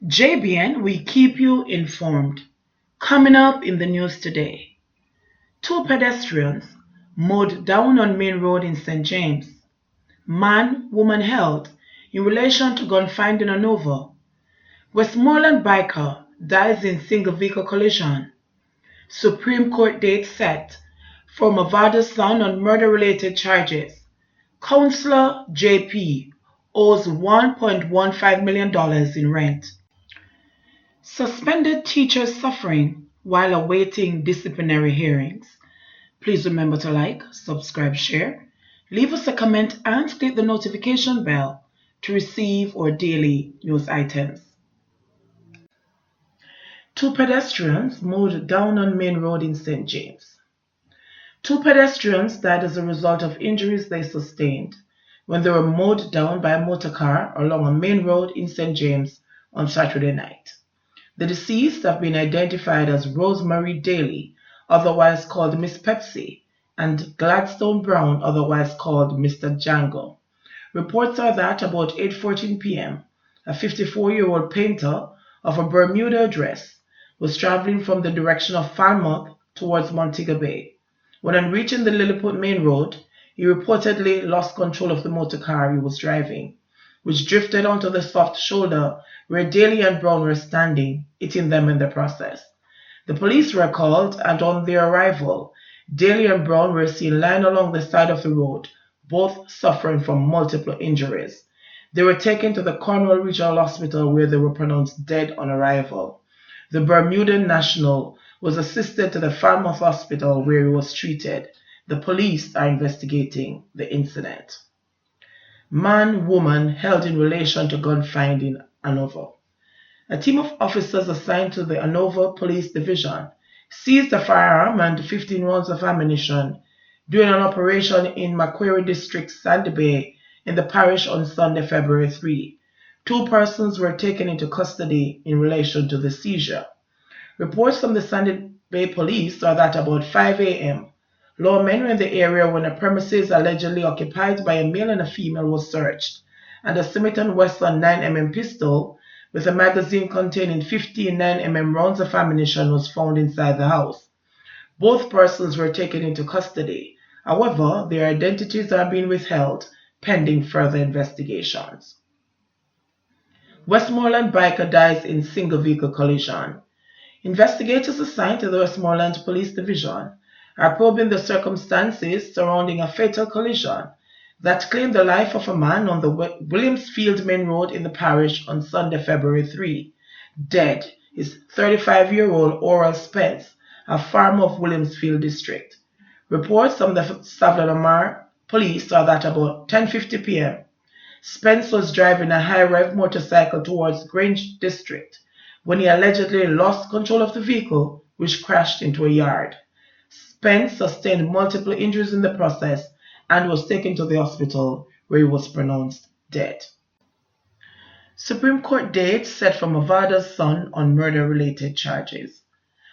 JBN, we keep you informed. Coming up in the news today, two pedestrians mowed down on main road in St. James. Man, woman held in relation to gun find in Hanover. Westmoreland biker dies in single vehicle collision. Supreme Court date set for Mavada's son on murder-related charges. Councillor JP owes $1.15 million in rent. Suspended teachers suffering while awaiting disciplinary hearings. Please remember to like, subscribe, share, leave us a comment and click the notification bell to receive our daily news items. Two pedestrians mowed down on main road in St. James. Two pedestrians died as a result of injuries they sustained when they were mowed down by a motor car along a main road in St. James on Saturday night. The deceased have been identified as Rosemary Daly, otherwise called Miss Pepsi, and Gladstone Brown, otherwise called Mr. Django. Reports are that about 8:14 p.m., a 54-year-old painter of a Bermuda dress was traveling from the direction of Falmouth towards Montego Bay. When on reaching the Lilliput Main Road, he reportedly lost control of the motor car he was driving, which drifted onto the soft shoulder where Daly and Brown were standing, hitting them in the process. The police were called, and on their arrival, Daly and Brown were seen lying along the side of the road, both suffering from multiple injuries. They were taken to the Cornwall Regional Hospital where they were pronounced dead on arrival. The Bermudan national was assisted to the Falmouth Hospital where he was treated. The police are investigating the incident. Man, woman held in relation to gun find in Hanover. A team of officers assigned to the Hanover Police Division seized a firearm and 15 rounds of ammunition during an operation in Macquarie District, Sandy Bay, in the parish on Sunday, February 3. Two persons were taken into custody in relation to the seizure. Reports from the Sandy Bay Police are that about 5 a.m., lawmen were in the area when a premises allegedly occupied by a male and a female was searched, and a Smith & Wesson 9mm pistol with a magazine containing 15 9mm rounds of ammunition was found inside the house. Both persons were taken into custody. However, their identities are being withheld pending further investigations. Westmoreland biker dies in single vehicle collision. Investigators assigned to the Westmoreland Police Division are probing the circumstances surrounding a fatal collision that claimed the life of a man on the Williamsfield Main Road in the parish on Sunday, February 3. Dead is 35-year-old Oral Spence, a farmer of Williamsfield District. Reports from the Savlanamar police are that about 10:50 p.m., Spence was driving a high-rev motorcycle towards Grange District when he allegedly lost control of the vehicle, which crashed into a yard. Spence sustained multiple injuries in the process and was taken to the hospital where he was pronounced dead. Supreme Court date set for Mavada's son on murder-related charges.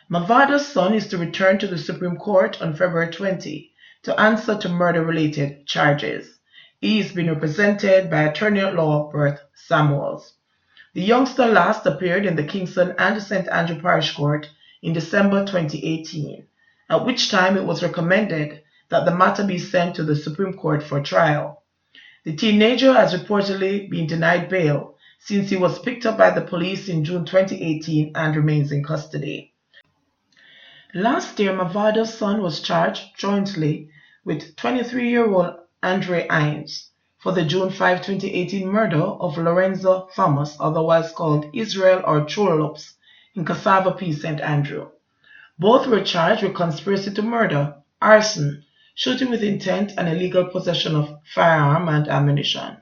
Mavada's son is to return to the Supreme Court on February 20 to answer to murder-related charges. He is being represented by attorney-at-law Bert Samuels. The youngster last appeared in the Kingston and St. Andrew Parish Court in December 2018, at which time it was recommended that the matter be sent to the Supreme Court for trial. The teenager has reportedly been denied bail since he was picked up by the police in June 2018 and remains in custody. Last year, Mavada's son was charged jointly with 23-year-old Andre Hines for the June 5, 2018 murder of Lorenzo Thomas, otherwise called Israel or Cholops, in Cassava P, St. Andrew. Both were charged with conspiracy to murder, arson, shooting with intent, and illegal possession of firearm and ammunition.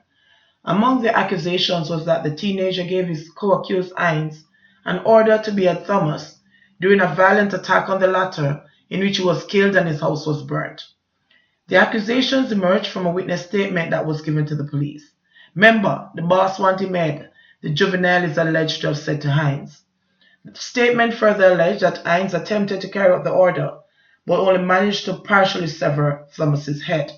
Among the accusations was that the teenager gave his co-accused Hines an order to be at Thomas during a violent attack on the latter in which he was killed and his house was burnt. The accusations emerged from a witness statement that was given to the police. "Member, the boss want him head," the juvenile is alleged to have said to Hines. The statement further alleged that Hines attempted to carry out the order, but only managed to partially sever Thomas's head.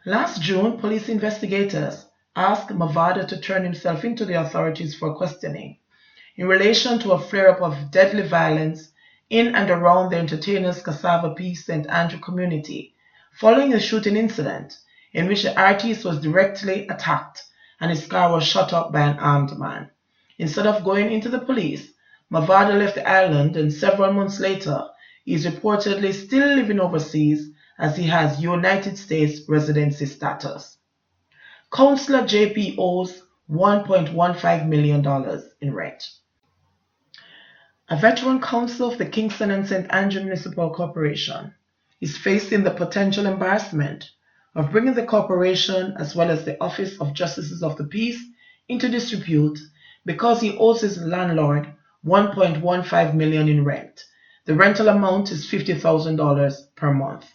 Last June, police investigators asked Mavada to turn himself into the authorities for questioning in relation to a flare-up of deadly violence in and around the Entertainers Cassava Peace St. Andrew community following a shooting incident in which the artist was directly attacked and his car was shot up by an armed man. Instead of going into the police, Mavada left the island, and several months later he is reportedly still living overseas as he has United States residency status. Councillor JP owes $1.15 million in rent. A veteran council of the Kingston and St. Andrew Municipal Corporation is facing the potential embarrassment of bringing the corporation as well as the Office of Justices of the Peace into disrepute because he owes his landlord $1.15 million in rent. The rental amount is $50,000 per month.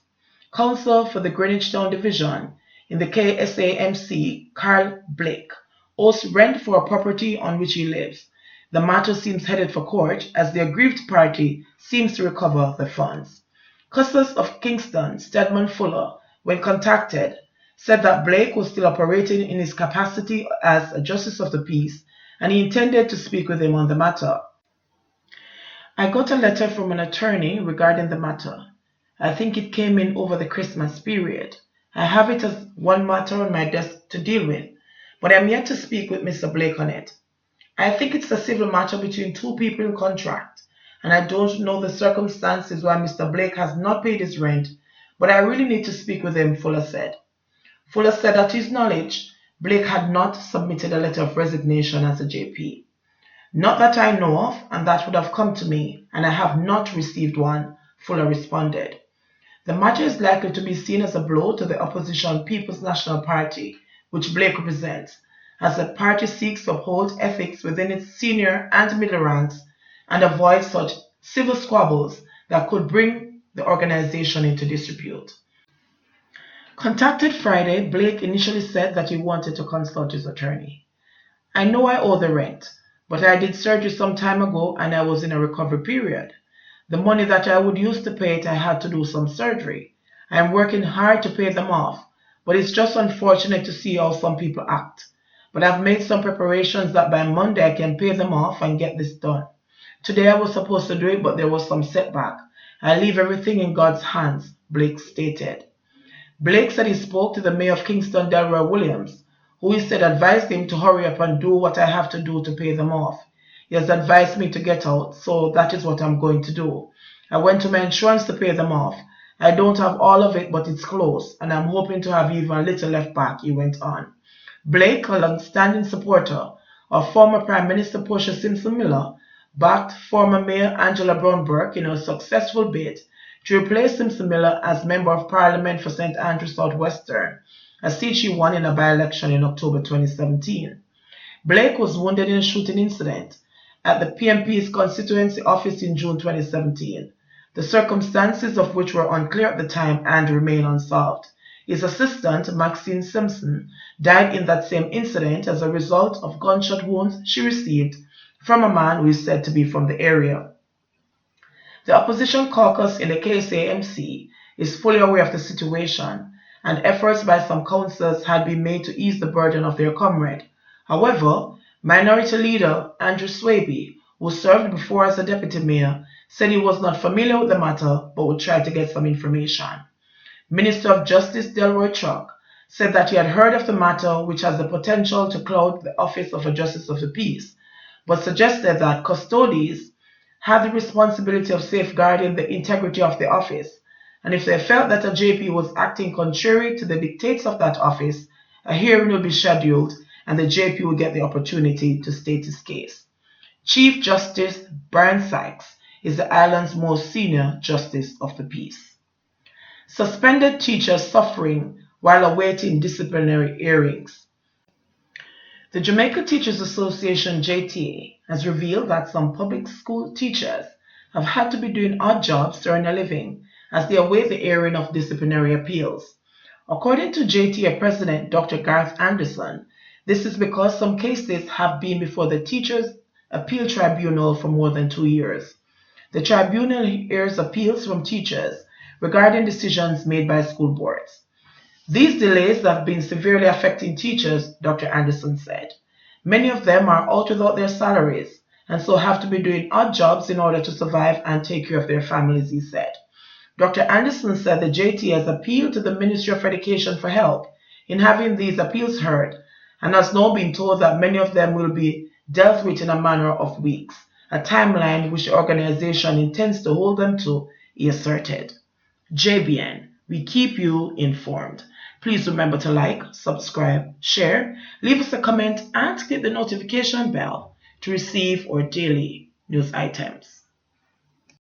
Counsel for the Greenwich Town Division in the KSAMC, Carl Blake, owes rent for a property on which he lives. The matter seems headed for court as the aggrieved party seems to recover the funds. Custos of Kingston, Stedman Fuller, when contacted, said that Blake was still operating in his capacity as a Justice of the Peace and he intended to speak with him on the matter. I got a letter from an attorney regarding the matter. I think it came in over the Christmas period. I have it as one matter on my desk to deal with, but I'm yet to speak with Mr. Blake on it. I think it's a civil matter between two people in contract, and I don't know the circumstances why Mr. Blake has not paid his rent, but I really need to speak with him, Fuller said. Fuller said that to his knowledge, Blake had not submitted a letter of resignation as a JP. Not that I know of, and that would have come to me, and I have not received one, Fuller responded. The matter is likely to be seen as a blow to the opposition People's National Party, which Blake represents, as the party seeks to uphold ethics within its senior and middle ranks and avoid such civil squabbles that could bring the organization into disrepute. Contacted Friday, Blake initially said that he wanted to consult his attorney. I know I owe the rent, but I did surgery some time ago and I was in a recovery period. The money that I would use to pay it, I had to do some surgery. I am working hard to pay them off, but it's just unfortunate to see how some people act. But I've made some preparations that by Monday I can pay them off and get this done. Today I was supposed to do it, but there was some setback. I leave everything in God's hands, Blake stated. Blake said he spoke to the mayor of Kingston, Delroy Williams, who he said advised him to hurry up and do what I have to do to pay them off. He has advised me to get out, so that is what I'm going to do. I went to my insurance to pay them off. I don't have all of it, but it's close, and I'm hoping to have even a little left back, he went on. Blake, a long-standing supporter of former Prime Minister Portia Simpson Miller, backed former Mayor Angela Brown Burke in a successful bid to replace Simpson Miller as Member of Parliament for St. Andrew Southwestern, a seat she won in a by-election in October 2017. Blake was wounded in a shooting incident at the PNP's constituency office in June 2017, the circumstances of which were unclear at the time and remain unsolved. His assistant, Maxine Simpson, died in that same incident as a result of gunshot wounds she received from a man who is said to be from the area. The opposition caucus in the KSAMC is fully aware of the situation, and efforts by some councillors had been made to ease the burden of their comrade. However, Minority Leader Andrew Swaby, who served before as a deputy mayor, said he was not familiar with the matter but would try to get some information. Minister of Justice Delroy Truck said that he had heard of the matter, which has the potential to cloud the office of a Justice of the Peace, but suggested that custodies had the responsibility of safeguarding the integrity of the office, and if they felt that a JP was acting contrary to the dictates of that office, a hearing will be scheduled and the JP will get the opportunity to state his case. Chief Justice Brian Sykes is the island's most senior Justice of the Peace. Suspended teachers suffering while awaiting disciplinary hearings. The Jamaica Teachers Association, JTA, has revealed that some public school teachers have had to be doing odd jobs to earn a living as they await the airing of disciplinary appeals. According to JTA President Dr. Garth Anderson, this is because some cases have been before the Teachers Appeal Tribunal for more than 2 years. The tribunal hears appeals from teachers regarding decisions made by school boards. These delays have been severely affecting teachers, Dr. Anderson said. Many of them are out without their salaries and so have to be doing odd jobs in order to survive and take care of their families, he said. Dr. Anderson said the JT has appealed to the Ministry of Education for help in having these appeals heard and has now been told that many of them will be dealt with in a matter of weeks, a timeline which the organization intends to hold them to, he asserted. JBN, we keep you informed. Please remember to like, subscribe, share, leave us a comment, and click the notification bell to receive our daily news items.